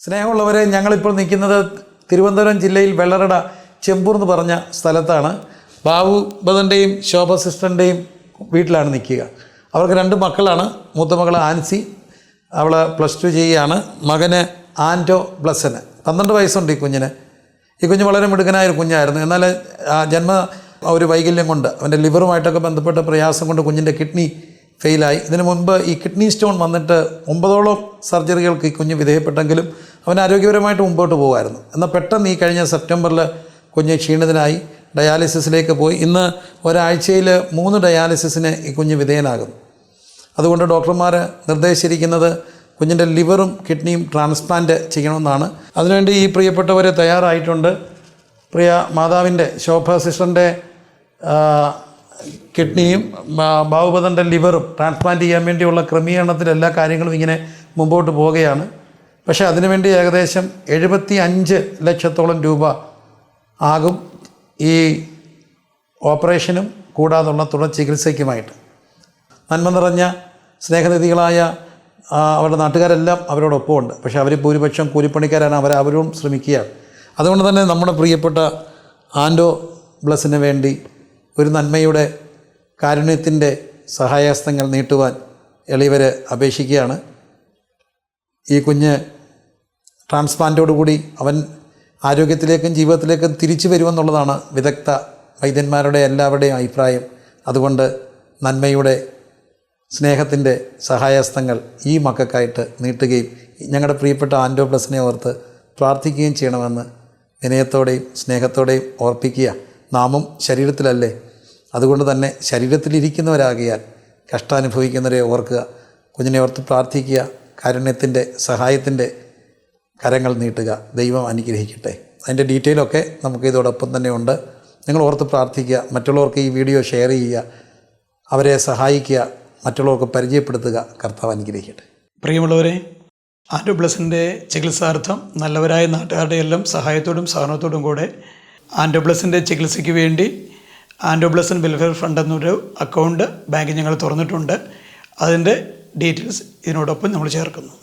സ്നേഹമുള്ളവരെ, ഞങ്ങളിപ്പോൾ നിൽക്കുന്നത് തിരുവനന്തപുരം ജില്ലയിൽ വെള്ളറട ചെമ്പൂർ എന്ന് പറഞ്ഞ സ്ഥലത്താണ്. ബാബു ബദൻ്റെയും ശോഭ സിസ്റ്ററിൻ്റെയും വീട്ടിലാണ് നിൽക്കുക. അവർക്ക് 2 മക്കളാണ്. മൂത്ത മകൾ ആൻസി, അവൾ +2 ചെയ്യുകയാണ്. മകന് ആൻറ്റോ ബ്ലസന് 12 വയസ്സുണ്ട്. ഈ കുഞ്ഞ് വളരെ മിടുക്കനായൊരു കുഞ്ഞായിരുന്നു. എന്നാൽ ജന്മ ഒരു വൈകല്യം കൊണ്ട്, അവൻ്റെ ലിവറുമായിട്ടൊക്കെ ബന്ധപ്പെട്ട പ്രയാസം കൊണ്ട് കുഞ്ഞിൻ്റെ കിഡ്നി ഫെയിലായി. ഇതിനു മുൻപ് ഈ കിഡ്നി സ്റ്റോൺ വന്നിട്ട് 9ഓളം സർജറികൾക്ക് ഈ കുഞ്ഞ് വിധേയപ്പെട്ടെങ്കിലും അവൻ ആരോഗ്യപരമായിട്ട് മുമ്പോട്ട് പോകുമായിരുന്നു. എന്നാൽ പെട്ടെന്ന് ഈ കഴിഞ്ഞ സെപ്റ്റംബറിൽ കുഞ്ഞ് ക്ഷീണിതനായി ഡയാലിസിസിലേക്ക് പോയി. ഇന്ന് ഒരാഴ്ചയിൽ 3 ഡയാലിസിസിന് ഈ കുഞ്ഞ് വിധേയനാകുന്നു. അതുകൊണ്ട് ഡോക്ടർമാർ നിർദ്ദേശിച്ചിരിക്കുന്നത് കുഞ്ഞിൻ്റെ ലിവറും കിഡ്നിയും ട്രാൻസ്പ്ലാന്റ് ചെയ്യണമെന്നാണ്. അതിനുവേണ്ടി ഈ പ്രിയപ്പെട്ടവർ തയ്യാറായിട്ടുണ്ട്. പ്രിയ മാതാവിൻ്റെ ശോഭ സിസ്റ്ററിൻ്റെ കിഡ്നിയും ബാബുബദൻ്റെ ലിവറും ട്രാൻസ്പ്ലാന്റ് ചെയ്യാൻ വേണ്ടിയുള്ള ക്രമീകരണത്തിൽ എല്ലാ കാര്യങ്ങളും ഇങ്ങനെ മുമ്പോട്ട് പോവുകയാണ്. പക്ഷേ അതിനുവേണ്ടി ഏകദേശം 75 ലക്ഷത്തോളം രൂപ ആകും ഈ ഓപ്പറേഷനും കൂടാതുള്ള തുടർ ചികിത്സയ്ക്കുമായിട്ട്. നന്മ നിറഞ്ഞ സ്നേഹനിധികളായ അവരുടെ നാട്ടുകാരെല്ലാം അവരോടൊപ്പമുണ്ട്. പക്ഷേ അവർ ഭൂരിപക്ഷം കൂലിപ്പണിക്കാരാണ്. അവരും ശ്രമിക്കുകയാണ്. അതുകൊണ്ട് തന്നെ നമ്മുടെ പ്രിയപ്പെട്ട ആൻറ്റോ ബ്ലസ്സിന് വേണ്ടി ഒരു നന്മയുടെ കാരുണ്യത്തിൻ്റെ സഹായഹസ്തങ്ങൾ നീട്ടുവാൻ എളിയവർ അപേക്ഷിക്കുകയാണ്. ഈ കുഞ്ഞ് ട്രാൻസ്പ്ലാന്റോടുകൂടി അവൻ ആരോഗ്യത്തിലേക്കും ജീവിതത്തിലേക്കും തിരിച്ചു വരുമെന്നുള്ളതാണ് വിദഗ്ധ വൈദ്യന്മാരുടെ എല്ലാവരുടെയും അഭിപ്രായം. അതുകൊണ്ട് നന്മയുടെ സ്നേഹത്തിൻ്റെ സഹായഹസ്തങ്ങൾ ഈ മക്കൾക്കായിട്ട് നീട്ടുകയും ഞങ്ങളുടെ പ്രിയപ്പെട്ട ആൻറ്റോ ബ്ലസ്സിനെ ഓർത്ത് പ്രാർത്ഥിക്കുകയും ചെയ്യണമെന്ന് വിനയത്തോടെയും സ്നേഹത്തോടെയും ഓർപ്പിക്കുക. നാമും ശരീരത്തിലല്ലേ, അതുകൊണ്ട് തന്നെ ശരീരത്തിലിരിക്കുന്നവരാകിയാൽ കഷ്ടാനുഭവിക്കുന്നവരെ ഓർക്കുക. കുഞ്ഞിനെ ഓർത്ത് പ്രാർത്ഥിക്കുക. കാരുണ്യത്തിൻ്റെ സഹായത്തിൻ്റെ കരങ്ങൾ നീട്ടുക. ദൈവം അനുഗ്രഹിക്കട്ടെ. അതിൻ്റെ ഡീറ്റെയിലൊക്കെ നമുക്ക് ഇതോടൊപ്പം തന്നെ ഉണ്ട്. നിങ്ങൾ ഓർത്ത് പ്രാർത്ഥിക്കുക. മറ്റുള്ളവർക്ക് ഈ വീഡിയോ ഷെയർ ചെയ്യുക. അവരെ സഹായിക്കുക. മറ്റുള്ളവർക്ക് പരിചയപ്പെടുത്തുക. കർത്താവ് അനുഗ്രഹിക്കട്ടെ. പ്രിയമുള്ളവരെ, ആൻറ്റോ ബ്ലസ്സിൻ്റെ ചികിത്സാർത്ഥം നല്ലവരായ നാട്ടുകാരുടെ എല്ലാം സഹായത്തോടും സഹകരണത്തോടും കൂടെ ആൻറ്റോ ബ്ലസ്സിൻ്റെ ചികിത്സയ്ക്ക് വേണ്ടി ആൻറ്റോ ബ്ലസ്സൻ വെൽഫെയർ ഫണ്ട് എന്നൊരു അക്കൗണ്ട് ബാങ്കിൽ ഞങ്ങൾ തുറന്നിട്ടുണ്ട്. അതിൻ്റെ ഡീറ്റെയിൽസ് ഇതിനോടൊപ്പം നമ്മൾ ചേർക്കുന്നു.